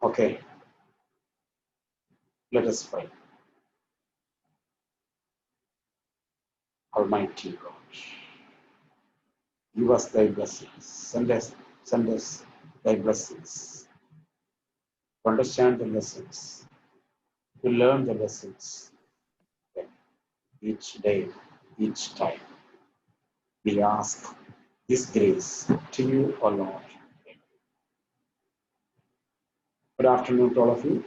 Okay, let us pray. Almighty God, give us thy blessings. Send us thy blessings. To understand the lessons, to learn the lessons. Each day, each time, we ask this grace to you, O Lord. Good afternoon to all of you.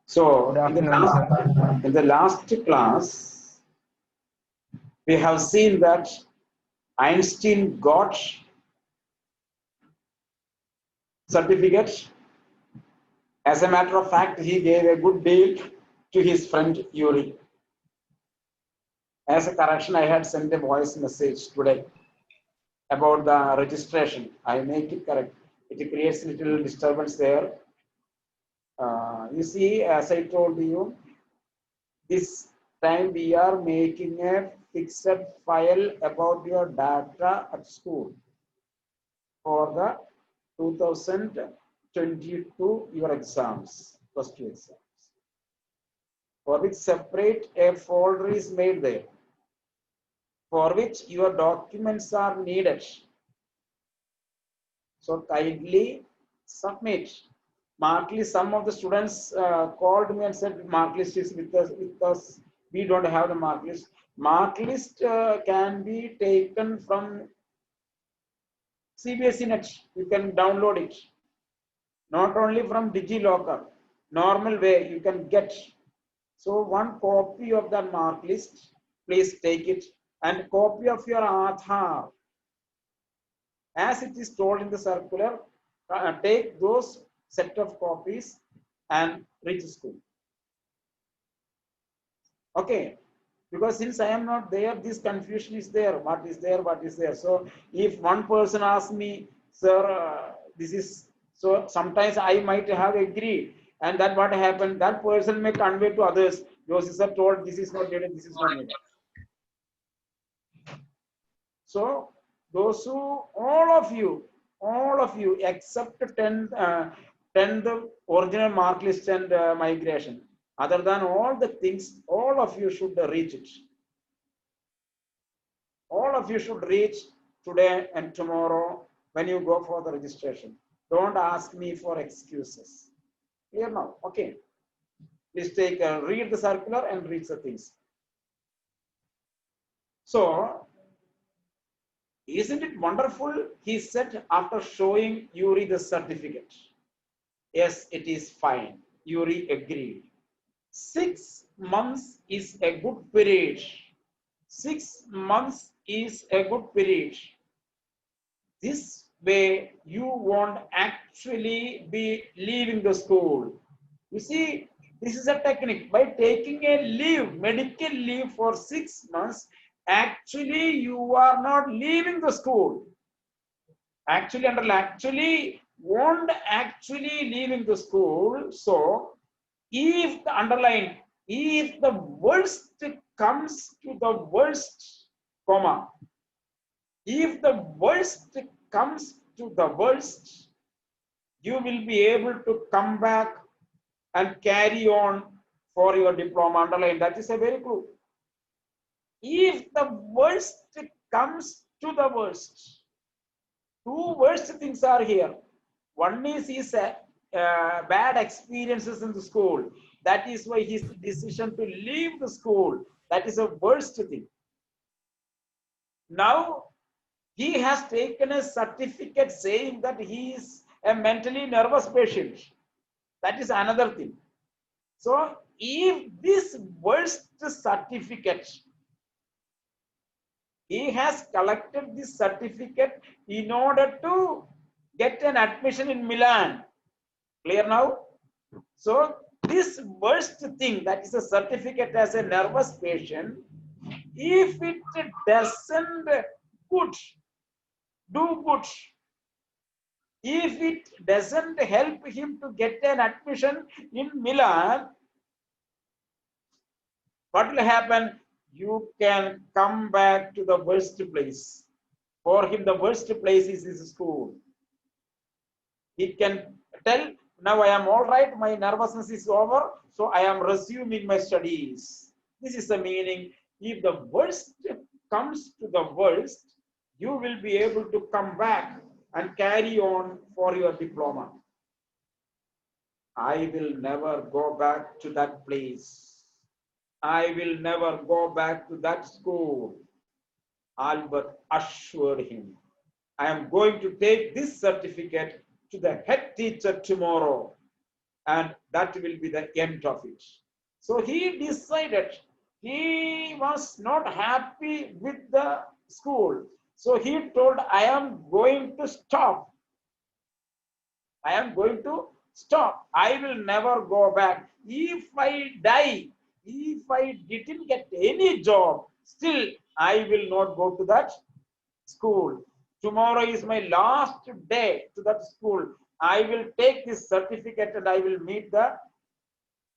So, Good afternoon, sir. in the last class, we have seen that Einstein got certificate. As a matter of fact, he gave a good deal to his friend Yuri. As a correction, I had sent a voice message today about the registration. I make it correct. It creates a little disturbance there. You see, as I told you, this time we are making a fixed file about your data at school for the 2022 your exams, plus 2 exams. For which separate a folder is made there, for which your documents are needed. So kindly submit. Mark list, some of the students called me and said mark list is with us. We don't have the mark list. Mark list can be taken from CBSE Net. You can download it. Not only from DigiLocker. Normal way you can get. So one copy of the mark list, please take it, and copy of your Aadhaar. As it is told in the circular, take those set of copies and reach school. Okay, because since I am not there, this confusion is there. What is there? What is there? So if one person asks me, sir, this is so. Sometimes I might have agreed, and that what happened. That person may convey to others. Those sir told this is not needed. This is not needed. So those who, all of you except 10th original mark list and migration. Other than all the things, all of you should reach it. All of you should reach today and tomorrow when you go for the registration. Don't ask me for excuses. Clear now? Okay. Please take read the circular and read the things. So, isn't it wonderful? He said after showing Yuri the certificate. Yes, it is fine. Yuri agreed. 6 months is a good period. 6 months is a good period. This way you won't actually be leaving the school. You see, this is a technique. By taking a leave, medical leave for 6 months, actually you are not leaving the school. Actually won't actually leaving the school. So if the underline, if the worst comes to the worst, comma, if the worst comes to the worst, you will be able to come back and carry on for your diploma. Underline, that is a very clue. If the worst comes to the worst, two worst things are here. One is his bad experiences in the school. That is why his decision to leave the school. That is a worst thing. Now, he has taken a certificate saying that he is a mentally nervous patient. That is another thing. So, if this worst certificate, he has collected this certificate in order to get an admission in Milan. Clear now? So, this worst thing, that is a certificate as a nervous patient, if it doesn't do good, if it doesn't help him to get an admission in Milan, what will happen? You can come back to the worst place. For him, the worst place is his school. He can tell Now I am all right. My nervousness is over. So I am resuming my studies. This is the meaning. If the worst comes to the worst, you will be able to come back and carry on for your diploma. I will never go back to that place. I will never go back to that school. Albert assured him, I am going to take this certificate to the head teacher tomorrow, and that will be the end of it. So he decided he was not happy with the school. So he told, I am going to stop. I am going to stop. I will never go back. If I die, if I didn't get any job, still I will not go to that school. Tomorrow is my last day to that school. I will take this certificate and I will meet the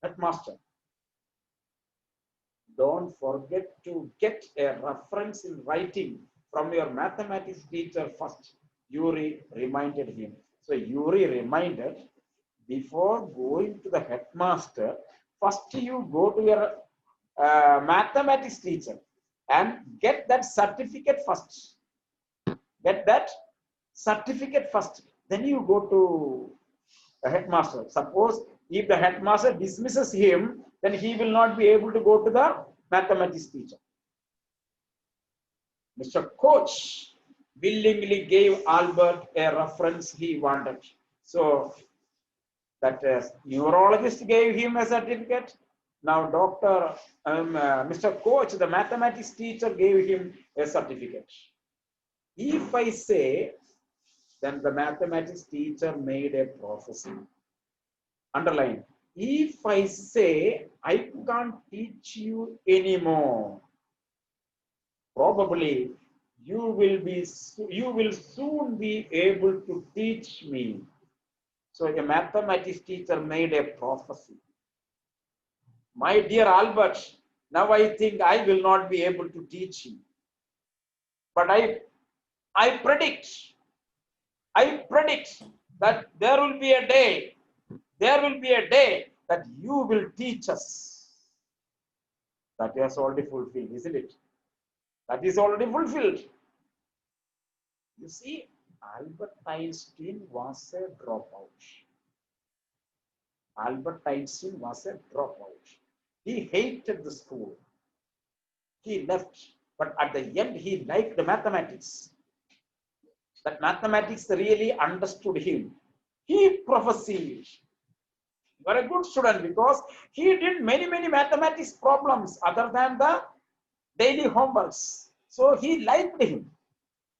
headmaster. Don't forget to get a reference in writing from your mathematics teacher first. Yuri reminded him. So Yuri reminded, before going to the headmaster, first you go to your mathematics teacher and get that certificate first. Get that certificate first. Then you go to the headmaster. Suppose if the headmaster dismisses him, then he will not be able to go to the mathematics teacher. Mr. Coach willingly gave Albert a reference he wanted. So that neurologist gave him a certificate. Now Mr. Coach, the mathematics teacher, gave him a certificate. If I say, then the mathematics teacher made a prophecy. Underline. If I say, I can't teach you anymore, probably you will soon be able to teach me. So a mathematics teacher made a prophecy. My dear Albert, now I think I will not be able to teach you. But I predict that there will be a day that you will teach us. That is already fulfilled, isn't it? That is already fulfilled. You see, Albert Einstein was a dropout. Albert Einstein was a dropout. He hated the school. He left, but at the end he liked the mathematics. That mathematics really understood him. He prophesied. You are a good student because he did many mathematics problems other than the daily homeworks. So he liked him.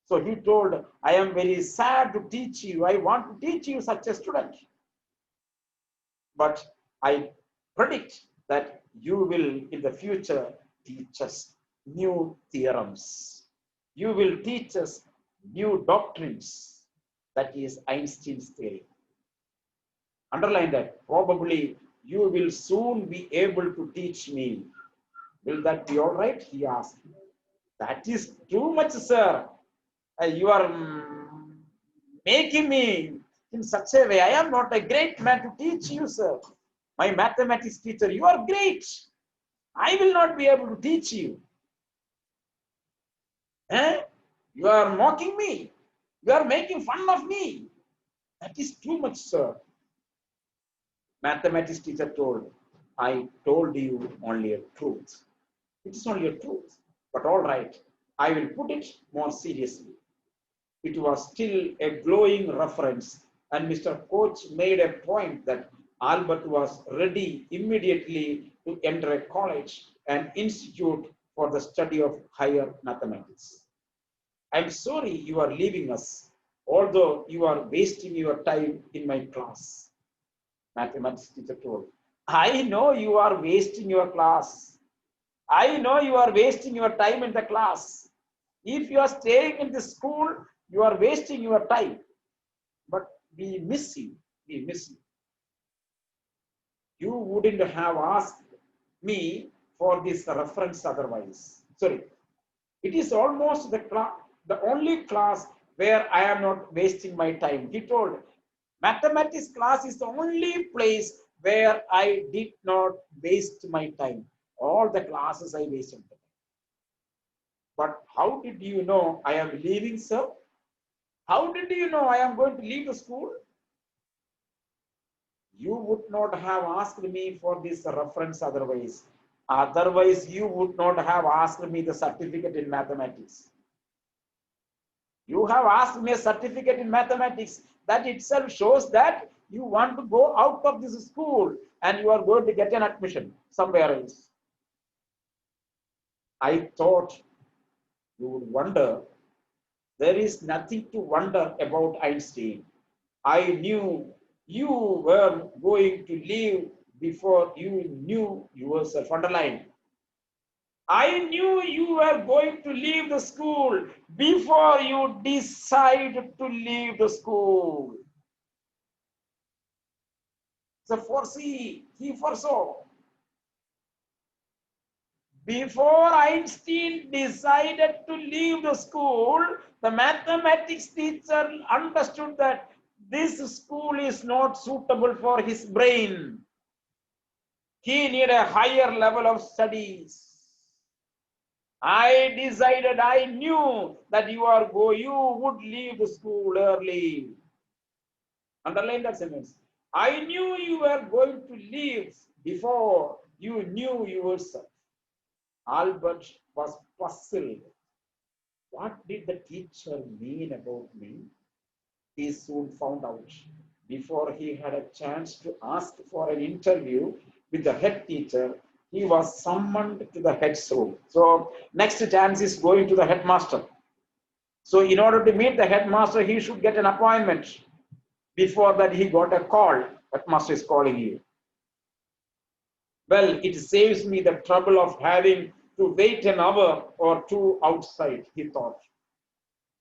So he told, I am very sad to teach you. I want to teach you such a student. But I predict that you will in the future teach us new theorems. You will teach us new doctrines. That is Einstein's theory. Underline that. Probably you will soon be able to teach me. Will that be all right? He asked. That is too much, sir. You are making me in such a way. I am not a great man to teach you, sir. My mathematics teacher, you are great. I will not be able to teach you. You are mocking me. You are making fun of me. That is too much, sir. Mathematics teacher told, I told you only a truth. It is only a truth. But all right, I will put it more seriously. It was still a glowing reference, and Mr. Coach made a point that Albert was ready immediately to enter a college and institute for the study of higher mathematics. I'm sorry you are leaving us, although you are wasting your time in my class. Mathematics teacher told, I know you are wasting your class. I know you are wasting your time in the class. If you are staying in the school, you are wasting your time. But we miss you. We miss you. You wouldn't have asked me for this reference otherwise. Sorry. It is almost the only class where I am not wasting my time. He told, Mathematics class is the only place where I did not waste my time. All the classes I wasted. But how did you know I am leaving, sir? How did you know I am going to leave the school? You would not have asked me for this reference otherwise. Otherwise, you would not have asked me the certificate in mathematics. You have asked me a certificate in mathematics. That itself shows that you want to go out of this school and you are going to get an admission somewhere else. I thought you would wonder. There is nothing to wonder about Einstein. I knew you were going to leave before you knew yourself. Underline. I knew you were going to leave the school before you decided to leave the school. So foresee, he foresaw. Before Einstein decided to leave the school, the mathematics teacher understood that this school is not suitable for his brain. He needed a higher level of studies. I decided, I knew that you would leave the school early. Underline that sentence. I knew you were going to leave before you knew yourself. Albert was puzzled. What did the teacher mean about me? He soon found out. Before he had a chance to ask for an interview with the head teacher, he was summoned to the head's room. So next chance is going to the headmaster. So in order to meet the headmaster, he should get an appointment. Before that, he got a call. Headmaster is calling you. Well, it saves me the trouble of having to wait an hour or two outside, he thought.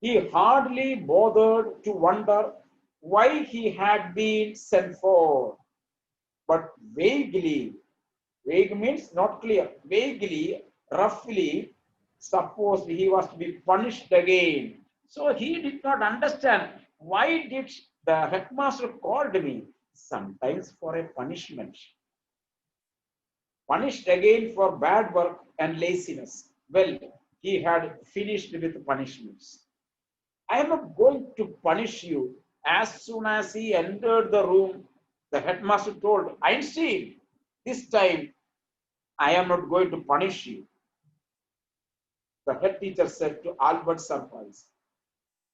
He hardly bothered to wonder why he had been sent for, but vaguely, vague means not clear, vaguely, roughly, supposed he was to be punished again. So he did not understand why did the headmaster called me, sometimes for a punishment. Punished again for bad work and laziness. Well, he had finished with punishments. I am not going to punish you. As soon as he entered the room, the headmaster told Einstein, this time I am not going to punish you. The head teacher said to Albert's surprise,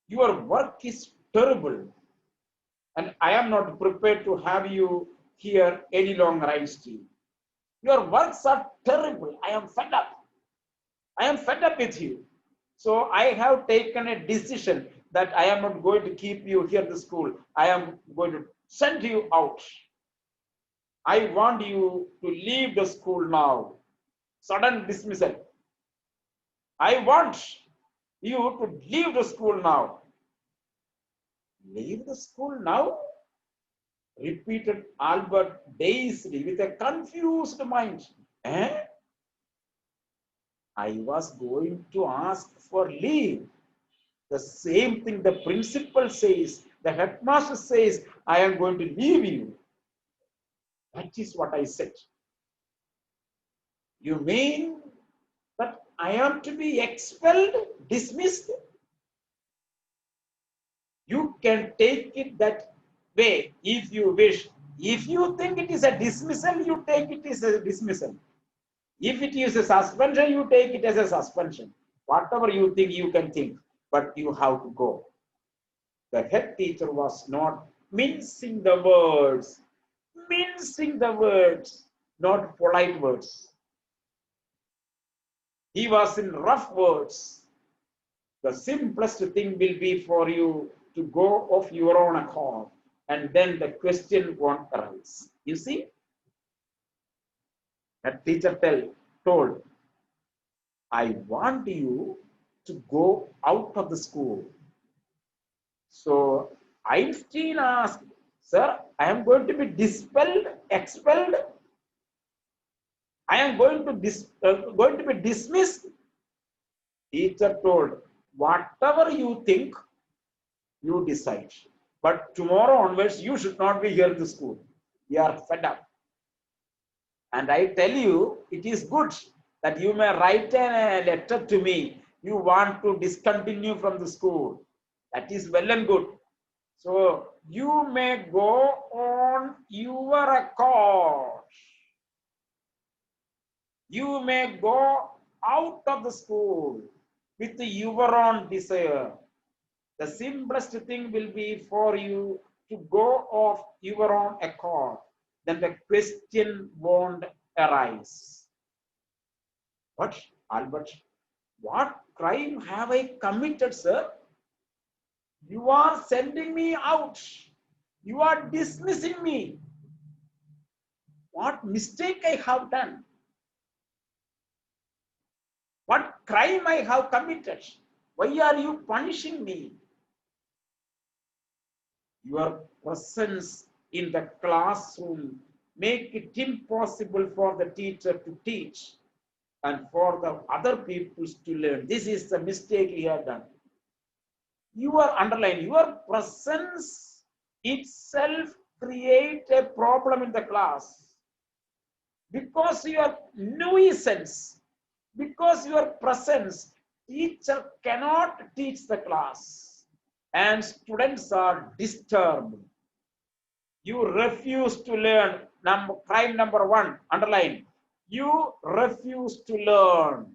your work is terrible and I am not prepared to have you here any longer, Einstein. Your works are terrible. I am fed up. I am fed up with you. So I have taken a decision that I am not going to keep you here at the school. I am going to send you out. I want you to leave the school now. Sudden dismissal. I want you to leave the school now. Leave the school now? Repeated Albert dazedly with a confused mind. Eh? I was going to ask for leave. The same thing the principal says, the headmaster says, I am going to leave you. That is what I said. You mean that I am to be expelled, dismissed? You can take it that way if you wish. If you think it is a dismissal, you take it as a dismissal. If it is a suspension, you take it as a suspension. Whatever you think, you can think, but you have to go. The head teacher was not mincing the words, not polite words. He was in rough words. The simplest thing will be for you to go of your own accord, and then the question won't arise. You see? That teacher told, I want you to go out of the school. So Einstein asked, sir, I am going to be expelled. I am going to be dismissed. Teacher told, whatever you think, you decide. But tomorrow onwards, you should not be here in the school. We are fed up. And I tell you, it is good that you may write a letter to me. You want to discontinue from the school. That is well and good. So you may go on your accord. You may go out of the school with your own desire. The simplest thing will be for you to go off your own accord. Then the question won't arise. But Albert, what crime have I committed, sir? You are sending me out. You are dismissing me. What mistake I have done? What crime I have committed? Why are you punishing me? Your presence in the classroom make it impossible for the teacher to teach and for the other peoples to learn. This is the mistake he had done. You are underlining your presence itself create a problem in the class because your nuisance, because your presence, teacher cannot teach the class and students are disturbed. You refuse to learn. Crime number one, underline. You refuse to learn.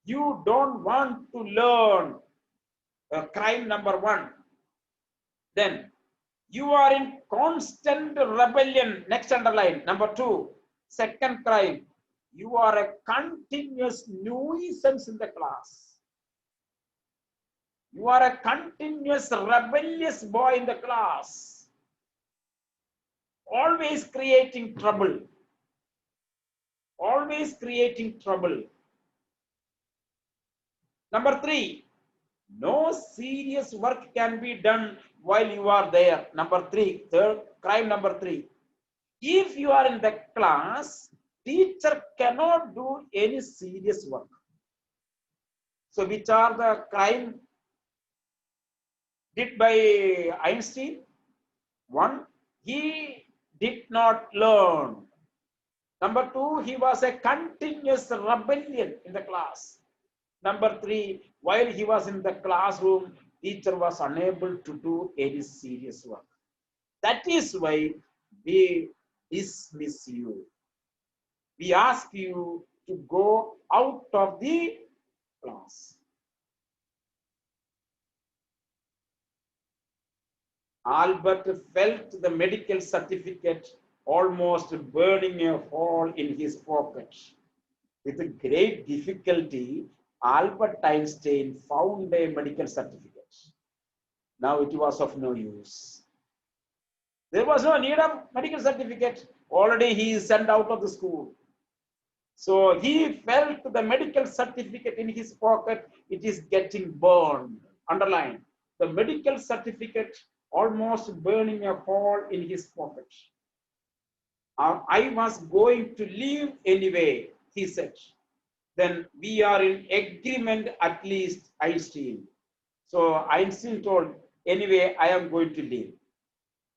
You don't want to learn. Crime number one. Then you are in constant rebellion. Next underline. Number two. Second crime. You are a continuous nuisance in the class. You are a continuous rebellious boy in the class. Always creating trouble. Always creating trouble. Number three, no serious work can be done while you are there. Number three, crime number three. If you are in the class, teacher cannot do any serious work. So which are the crime did by Einstein? One, he did not learn. Number two, he was a continuous rebellion in the class. Number three, while he was in the classroom, teacher was unable to do any serious work. That is why we dismiss you. We ask you to go out of the class. Albert felt the medical certificate almost burning a hole in his pocket. With great difficulty, Albert Einstein found a medical certificate. Now it was of no use. There was no need of medical certificate. Already he is sent out of the school. So he felt the medical certificate in his pocket. It is getting burned. Underline. The medical certificate almost burning a hole in his pocket. I was going to leave anyway, he said. Then we are in agreement, at least, Einstein. So Einstein told, anyway, I am going to leave.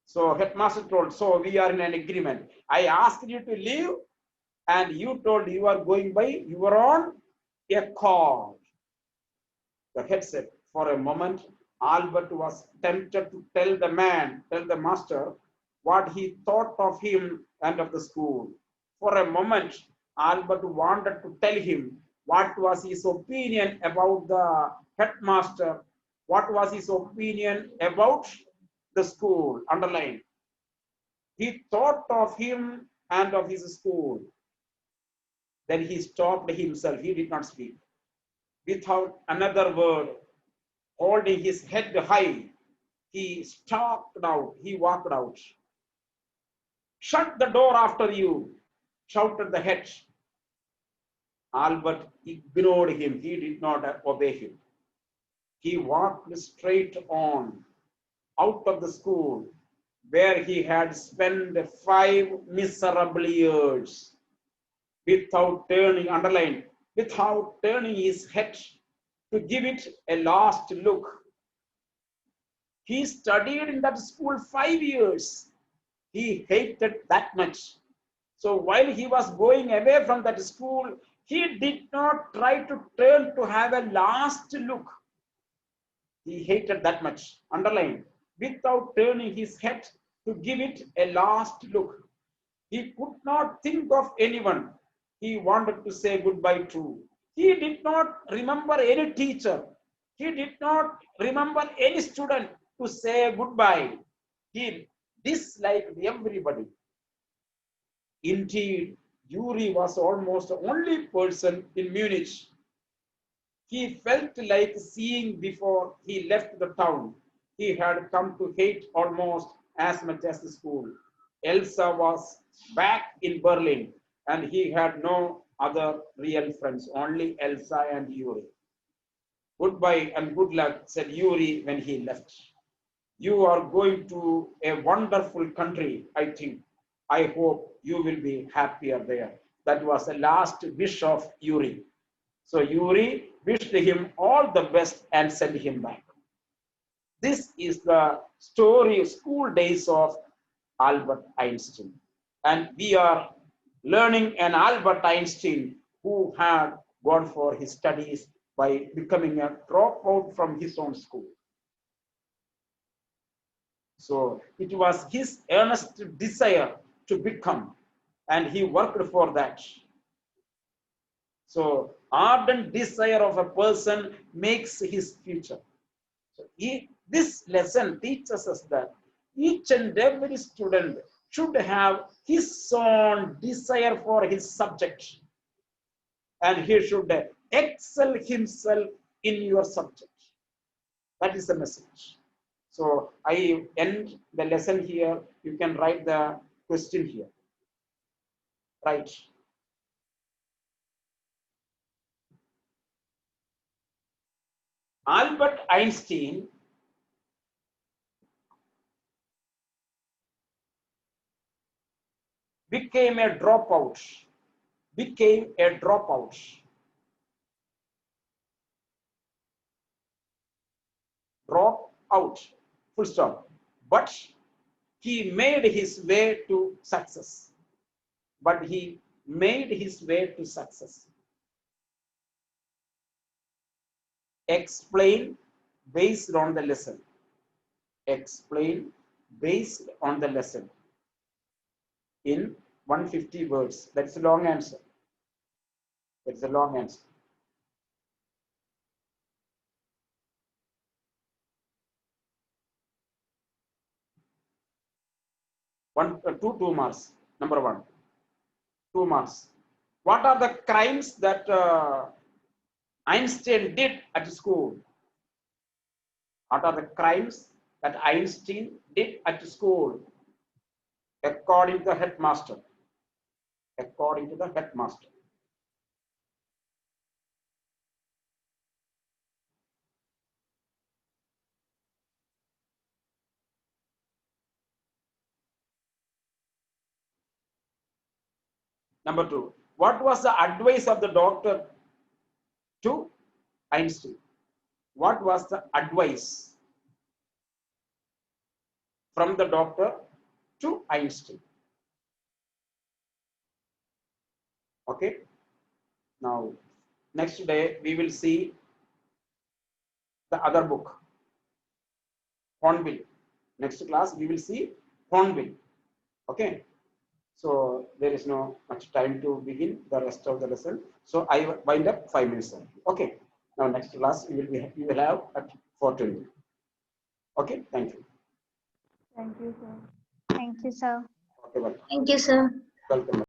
So headmaster told, so we are in an agreement. I asked you to leave and you told you are going by your own accord. The head said, for a moment, Albert was tempted to tell the master, what he thought of him and of the school. For a moment, Albert wanted to tell him what was his opinion about the headmaster, what was his opinion about the school. Underline. He thought of him and of his school. Then he stopped himself. He did not speak. Without another word, holding his head high, he stalked out. He walked out. Shut the door after you, shouted the head. Albert ignored him. He did not obey him. He walked straight on out of the school where he had spent 5 miserable years without turning, underline, without turning his head to give it a last look. He studied in that school 5 years. He hated that much. So while he was going away from that school, he did not try to turn to have a last look. He hated that much. Underline, without turning his head to give it a last look. He could not think of anyone he wanted to say goodbye to. He did not remember any teacher. He did not remember any student to say goodbye. He disliked everybody. Indeed, Yuri was almost the only person in Munich he felt like seeing before he left the town. He had come to hate almost as much as the school. Elsa was back in Berlin and he had no other real friends, only Elsa and Yuri. Goodbye and good luck, said Yuri when he left. You are going to a wonderful country, I think. I hope you will be happier there. That was the last wish of Yuri. So Yuri wished him all the best and sent him back. This is the story of school days of Albert Einstein. And we are learning an Albert Einstein who had gone for his studies by becoming a dropout from his own school. So it was his earnest desire to become, and he worked for that. So ardent desire of a person makes his future. So this lesson teaches us that each and every student should have his own desire for his subject, and he should excel himself in your subject. That is the message. So I end the lesson here. You can write the question here. Right. Albert Einstein became a dropout. Became a dropout. Drop out. Full stop. But he made his way to success. But he made his way to success. Explain based on the lesson. Explain based on the lesson in 150 words. That's a long answer. That's a long answer. Two marks. Number one. 2 marks. What are the crimes that Einstein did at school? What are the crimes that Einstein did at school? According to the headmaster. According to the headmaster. Number two, what was the advice of the doctor to Einstein? What was the advice from the doctor to Einstein? Okay. Now, next day we will see the other book, Hornbill. Next class we will see Hornbill. Okay. So there is no much time to begin the rest of the lesson. So I wind up 5 minutes. Okay. Now next class we will have at 4:20. Okay. Thank you. Thank you, sir. Thank you, sir. Okay. Welcome. Thank you, sir. Welcome.